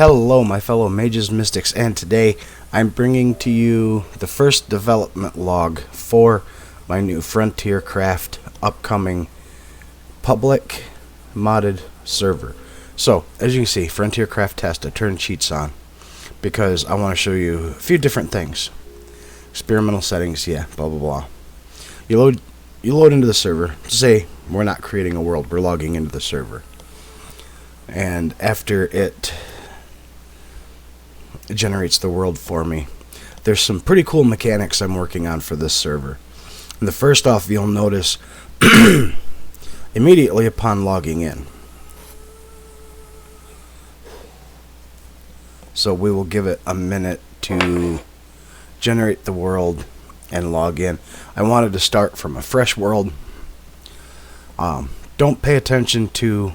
Hello, my fellow mages, mystics, and today I'm bringing to you the first development log for my new FrontierCraft upcoming public modded server. So, as you can see, FrontierCraft test, I turned cheats on because I want to show you a few different things. Experimental settings, yeah, blah blah blah. You load into the server. Say we're not creating a world, we're logging into the server. And after it generates the world for me, there's some pretty cool mechanics I'm working on for this server. And the first off, you'll notice immediately upon logging in. So we will give it a minute to generate the world and log in. I wanted to start from a fresh world. Don't pay attention to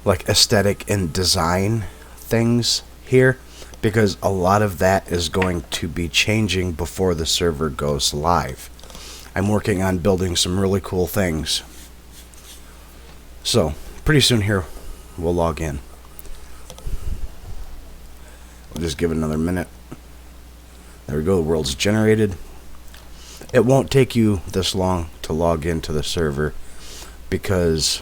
like aesthetic and design things here, because a lot of that is going to be changing before the server goes live. I'm working on building some really cool things. So pretty soon here we'll log in. We'll just give it another minute. There we go, the world's generated. It won't take you this long to log into the server because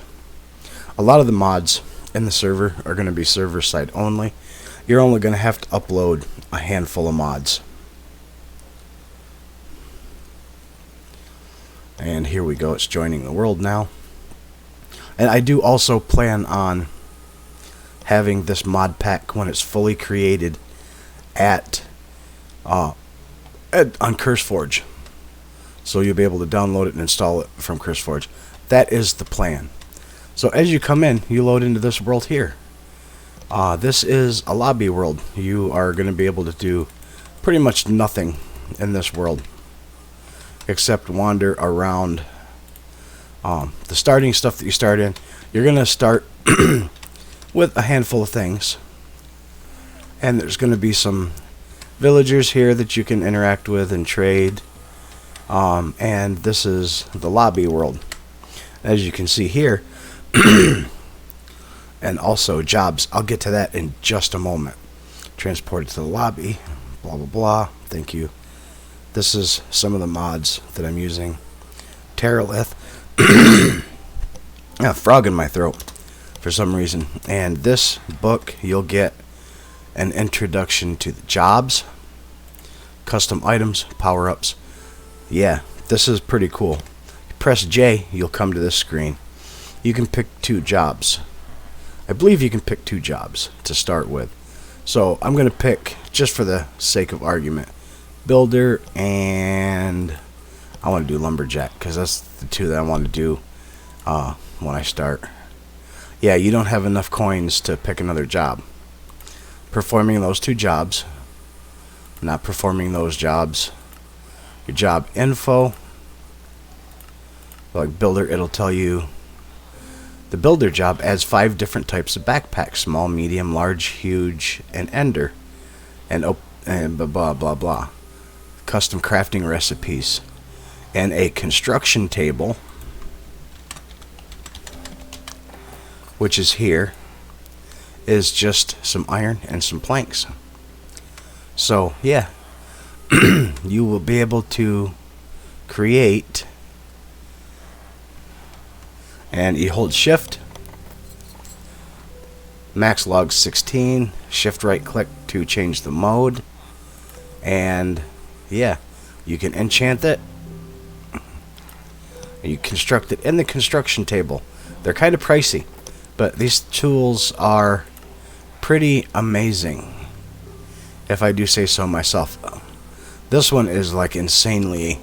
a lot of the mods in the server are going to be server side only. You're only going to have to upload a handful of mods. And here we go, it's joining the world now. And I do also plan on having this mod pack, when it's fully created, on CurseForge. So you'll be able to download it and install it from CurseForge. That is the plan. So as you come in, you load into this world here. This is a lobby world. You are going to be able to do pretty much nothing in this world except wander around. The starting stuff that you start in, you're going to start with a handful of things. And there's going to be some villagers here that you can interact with and trade. And this is the lobby world. As you can see here, and also jobs. I'll get to that in just a moment. Transported to the lobby, blah blah blah. Thank you. This is some of the mods that I'm using. Terralith. A frog in my throat for some reason. And this book, you'll get an introduction to the jobs, custom items, power-ups. Yeah, this is pretty cool. You press J, you'll come to this screen. You can pick 2 jobs. I believe you can pick 2 jobs to start with. So I'm going to pick, just for the sake of argument, builder, and I want to do lumberjack because that's the 2 that I want to do when I start. Yeah, you don't have enough coins to pick another job. Performing those 2 jobs, not performing those jobs, your job info, like builder, it'll tell you the builder job adds 5 different types of backpacks: small, medium, large, huge, and ender, and blah blah blah. Custom crafting recipes, and a construction table, which is here, is just some iron and some planks. So yeah, you will be able to create. And you hold shift, max log 16, shift right click to change the mode, and yeah, you can enchant it, and you construct it in the construction table. They're kind of pricey, but these tools are pretty amazing, if I do say so myself. This one is like insanely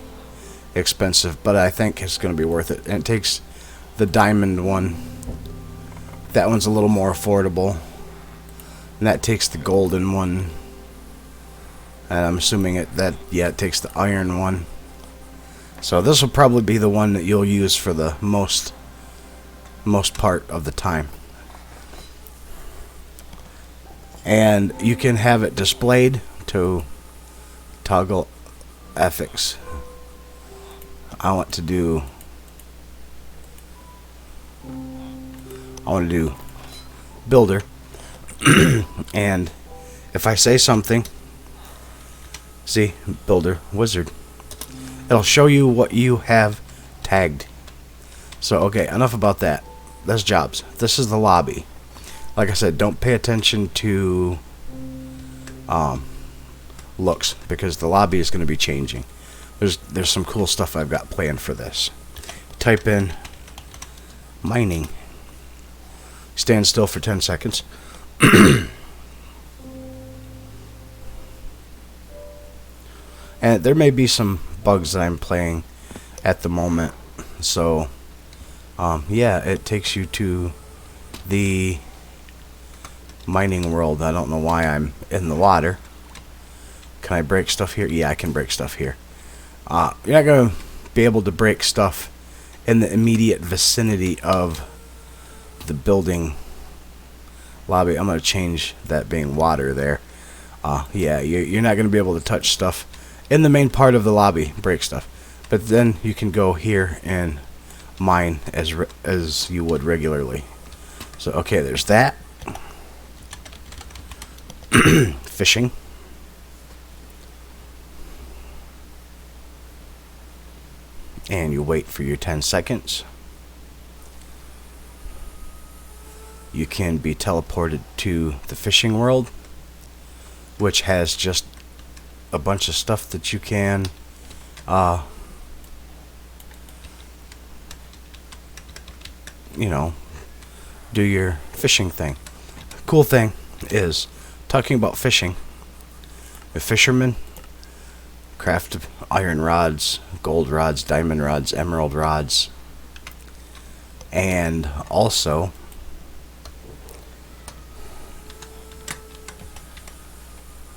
expensive, but I think it's going to be worth it. And it takes the diamond one. That one's a little more affordable, and that takes the golden one, and I'm assuming it takes the iron one. So this will probably be the one that you'll use for the most part of the time. And you can have it displayed to toggle ethics. I want to do builder. And if I say something, see, builder wizard, it'll show you what you have tagged. So okay, enough about that. That's jobs. This is the lobby. Like I said, don't pay attention to looks, because the lobby is going to be changing. There's some cool stuff I've got planned for this. Type in mining. Stand still for 10 seconds. And there may be some bugs that I'm playing at the moment. So, yeah, it takes you to the mining world. I don't know why I'm in the water. Can I break stuff here? Yeah, I can break stuff here. You're not going to be able to break stuff in the immediate vicinity of the building lobby. I'm going to change that being water there. Yeah, you're not going to be able to touch stuff in the main part of the lobby, break stuff. But then you can go here and mine as you would regularly. So, okay, there's that. Fishing. And you wait for your 10 seconds. You can be teleported to the fishing world, which has just a bunch of stuff that you can you know, do your fishing thing. Cool thing is, talking about fishing, a fisherman craft iron rods, gold rods, diamond rods, emerald rods, and also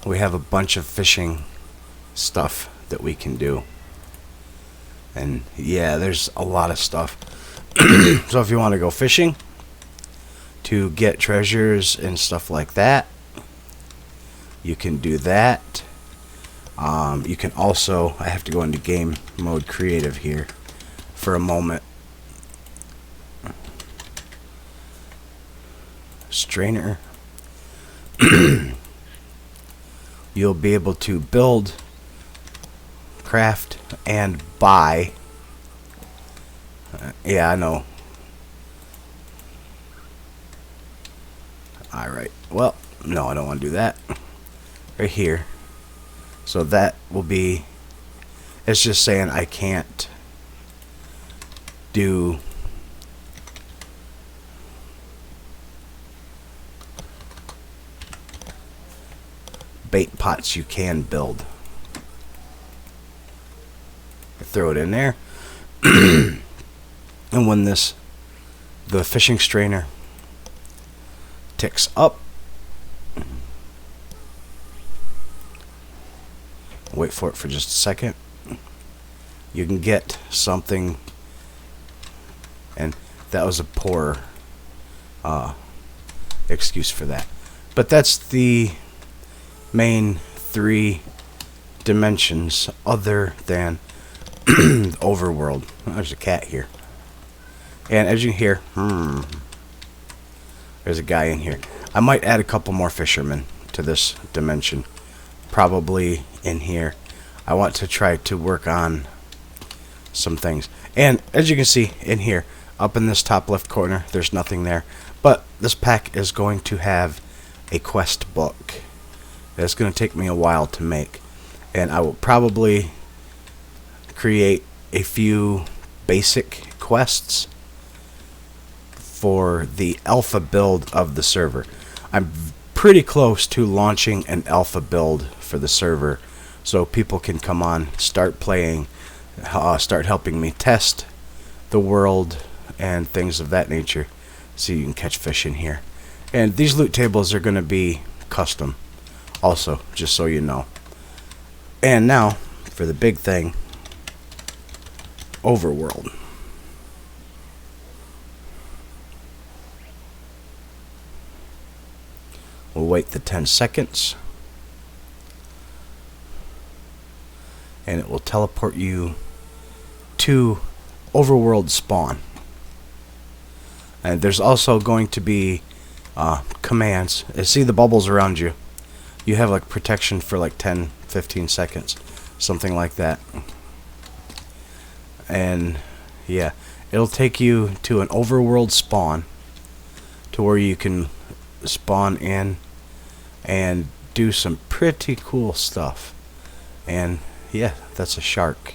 we have a bunch of fishing stuff that we can do. And yeah, there's a lot of stuff. So if you want to go fishing to get treasures and stuff like that, you can do that. You can also, I have to go into game mode creative here for a moment. Strainer. You'll be able to build, craft, and buy. Yeah, I know. Alright, well, no, I don't want to do that. Right here. So that will be, it's just saying I can't do bait pots. You can build. Throw it in there. And when the fishing strainer ticks up, wait for it for just a second, you can get something. And that was a poor excuse for that, but that's the main 3 dimensions other than overworld. There's a cat here, and as you can hear, there's a guy in here. I might add a couple more fishermen to this dimension, probably in here. I want to try to work on some things. And as you can see in here, up in this top left corner, there's nothing there. But this pack is going to have a quest book. It's going to take me a while to make. And I will probably create a few basic quests for the alpha build of the server. I'm pretty close to launching an alpha build for the server, so people can come on, start playing, start helping me test the world and things of that nature. So you can catch fish in here. And these loot tables are going to be custom also, just so you know. And now for the big thing, overworld. We'll wait the 10 seconds, and it will teleport you to overworld spawn. And there's also going to be commands. See the bubbles around you. You have like protection for like 10-15 seconds, something like that. And yeah, it'll take you to an overworld spawn to where you can spawn in and do some pretty cool stuff. And yeah, that's a shark.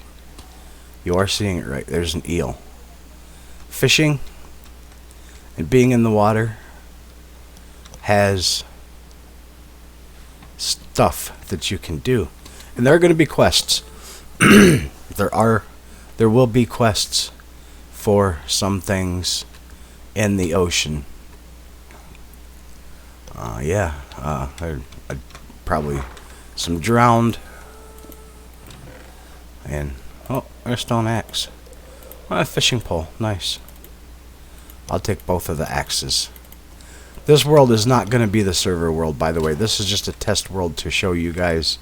You are seeing it right. There's an eel. Fishing and being in the water has stuff that you can do. And there are going to be quests. There will be quests for some things in the ocean. I probably some drowned. And oh, there's a stone axe. A fishing pole, nice. I'll take both of the axes. This world is not going to be the server world, by the way. This is just a test world to show you guys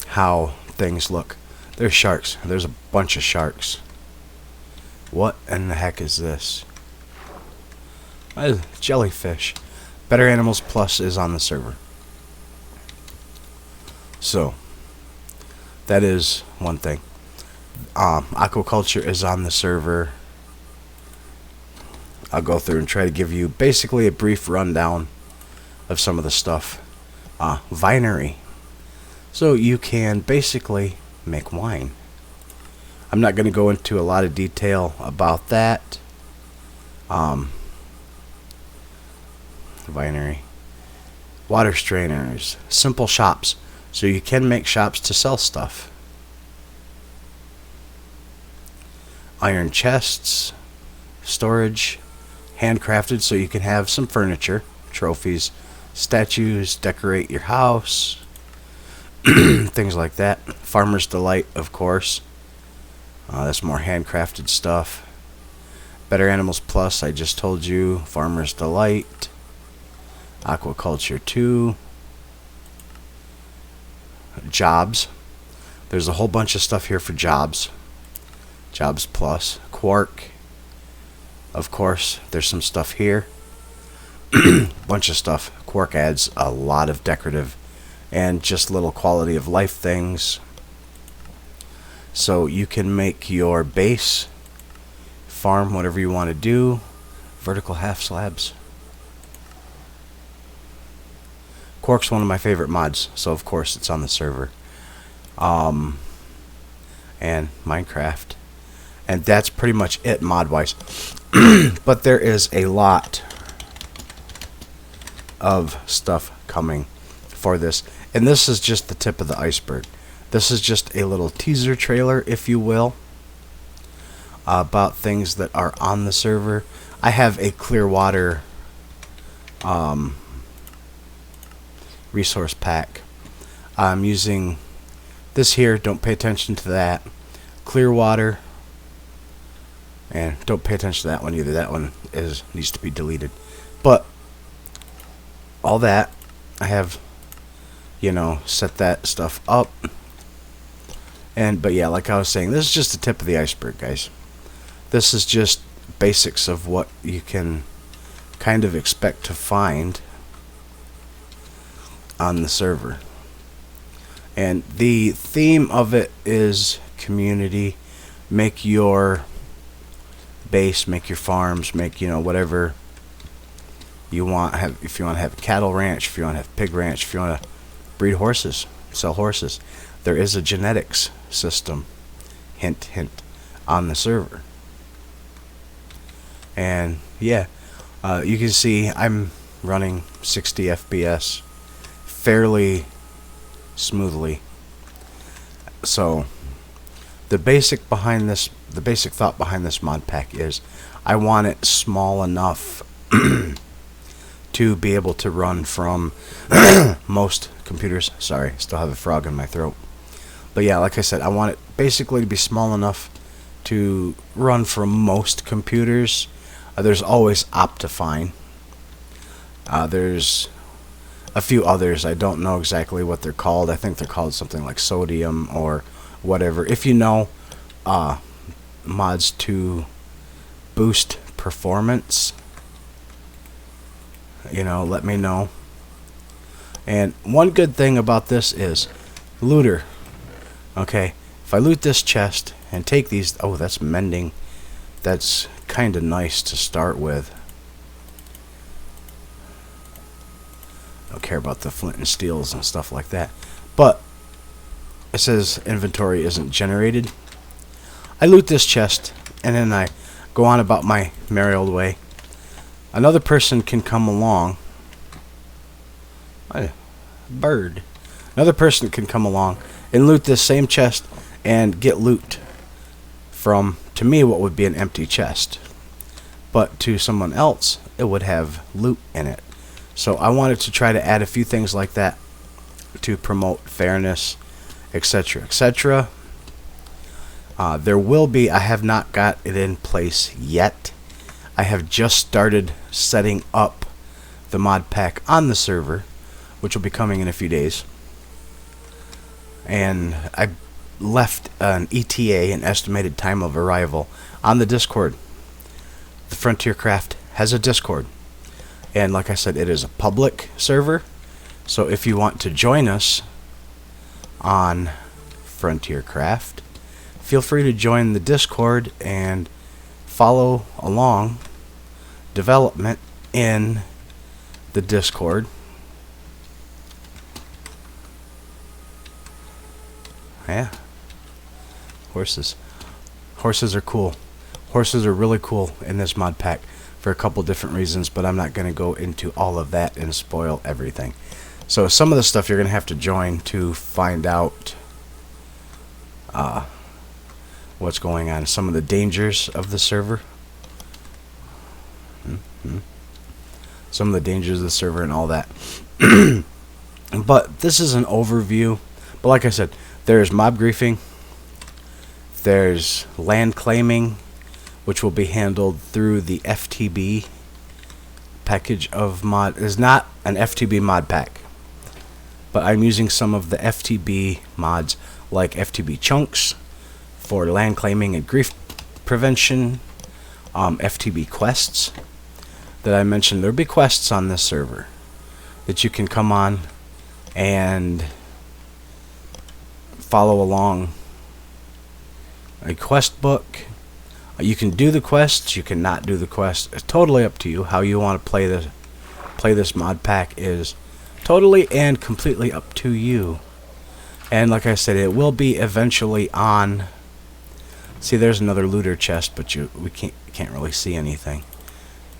how things look. There's sharks. There's a bunch of sharks. What in the heck is this? Jellyfish. Better Animals Plus is on the server. So, that is one thing. Aquaculture is on the server. I'll go through and try to give you basically a brief rundown of some of the stuff. Vinery. So you can basically make wine. I'm not going to go into a lot of detail about that. Vinery. Water strainers. Simple shops. So you can make shops to sell stuff. Iron chests. Storage. Handcrafted, so you can have some furniture, trophies, statues, decorate your house, things like that. Farmer's Delight, of course. That's more handcrafted stuff. Better Animals Plus, I just told you. Farmer's Delight. Aquaculture 2. Jobs. There's a whole bunch of stuff here for jobs. Jobs Plus. Quark. Of course, there's some stuff here. Bunch of stuff. Quark adds a lot of decorative and just little quality of life things. So you can make your base, farm whatever you want to do. Vertical half slabs. Quark's one of my favorite mods, so of course it's on the server. And Minecraft. And that's pretty much it mod-wise. But there is a lot of stuff coming for this. And this is just the tip of the iceberg. This is just a little teaser trailer, if you will, about things that are on the server. I have a Clearwater resource pack. I'm using this here. Don't pay attention to that. Clearwater. And don't pay attention to that one either. That one needs to be deleted. But all that, I have, set that stuff up. But yeah, like I was saying, this is just the tip of the iceberg, guys. This is just basics of what you can kind of expect to find on the server. And the theme of it is community. Make your base, make your farms, make whatever you want. If you want to have a cattle ranch, if you want to have a pig ranch, if you want to breed horses, sell horses, there is a genetics system, hint hint, on the server. And yeah, you can see I'm running 60 FPS fairly smoothly. So the basic thought behind this mod pack is I want it small enough to be able to run from most computers. Sorry, still have a frog in my throat. But yeah, like I said, I want it basically to be small enough to run from most computers. There's always Optifine. There's a few others. I don't know exactly what they're called. I think they're called something like Sodium or whatever. If you know mods to boost performance, let me know. And one good thing about this is looter. Okay, if I loot this chest and take these, oh, that's mending. That's kind of nice to start with. Don't care about the flint and steels and stuff like that. But it says inventory isn't generated. I loot this chest and then I go on about my merry old way. Another person can come along. Bird. Another person can come along and loot this same chest and get loot from, to me, what would be an empty chest. But to someone else, it would have loot in it. So I wanted to try to add a few things like that to promote fairness, etc., etc. There will be, I have not got it in place yet. I have just started setting up the mod pack on the server, which will be coming in a few days. And I left an ETA, an estimated time of arrival, on the Discord. The FrontierCraft has a Discord. And like I said, it is a public server. So if you want to join us on FrontierCraft, feel free to join the Discord and follow along development in the Discord. Yeah. Horses. Horses are cool. Horses are really cool in this mod pack for a couple different reasons, but I'm not going to go into all of that and spoil everything. So some of the stuff you're going to have to join to find out what's going on. Some of the dangers of the server. Some of the dangers of the server and all that. But this is an overview. But like I said, there's mob griefing. There's land claiming, which will be handled through the FTB package of mod. It's not an FTB mod pack, but I'm using some of the FTB mods like FTB chunks for land claiming and grief prevention, FTB quests that I mentioned. There'll be quests on this server that you can come on and follow along. A quest book. You can do the quests, you cannot do the quests. It's totally up to you how you want to play this mod pack is totally and completely up to you. And like I said, it will be eventually on. See, there's another looter chest, but we can't really see anything.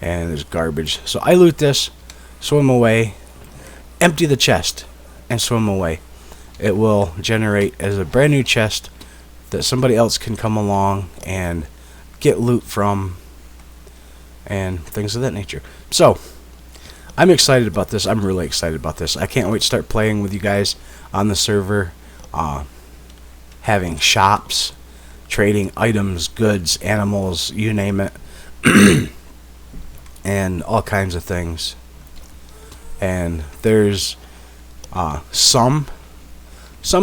And there's garbage. So I loot this, swim away, empty the chest, and swim away. It will generate as a brand new chest that somebody else can come along and get loot from and things of that nature. So I'm excited about this. I'm really excited about this. I can't wait to start playing with you guys on the server, having shops, trading items, goods, animals, you name it, and all kinds of things. And there's some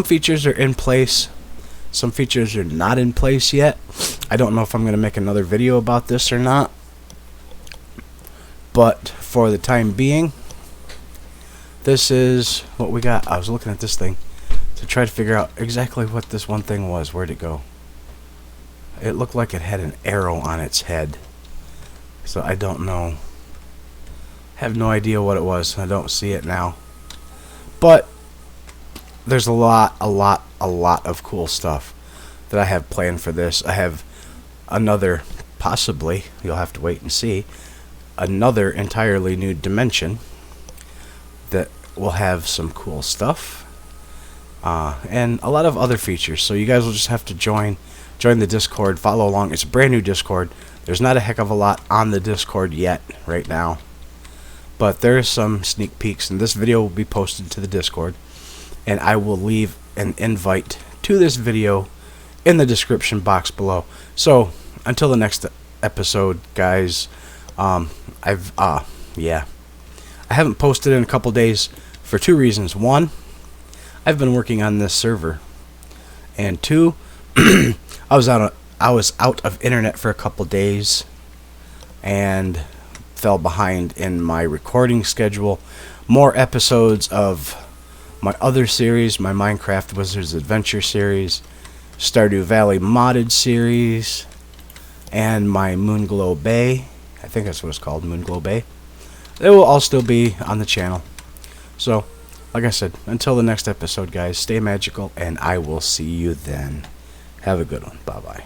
features are in place. Some features are not in place yet. I don't know if I'm going to make another video about this or not. But for the time being, this is what we got. I was looking at this thing to try to figure out exactly what this one thing was. Where'd it go? It looked like it had an arrow on its head. So I don't know. Have no idea what it was. I don't see it now. But there's a lot of cool stuff that I have planned for this. I have another, possibly, you'll have to wait and see, another entirely new dimension that will have some cool stuff and a lot of other features. So you guys will just have to join the Discord, follow along. It's a brand new Discord. There's not a heck of a lot on the Discord yet right now, but there's some sneak peeks, and this video will be posted to the Discord, and I will leave an invite to this video in the description box below. So until the next episode, guys, I haven't posted in a couple days for two reasons. One, I've been working on this server, and two, I was out of internet for a couple days, and fell behind in my recording schedule. More episodes of my other series, my Minecraft Wizards Adventure series, Stardew Valley modded series, and my Moonglow Bay. I think that's what it's called, Moonglow Bay. They will all still be on the channel. So, like I said, until the next episode, guys, stay magical, and I will see you then. Have a good one. Bye-bye.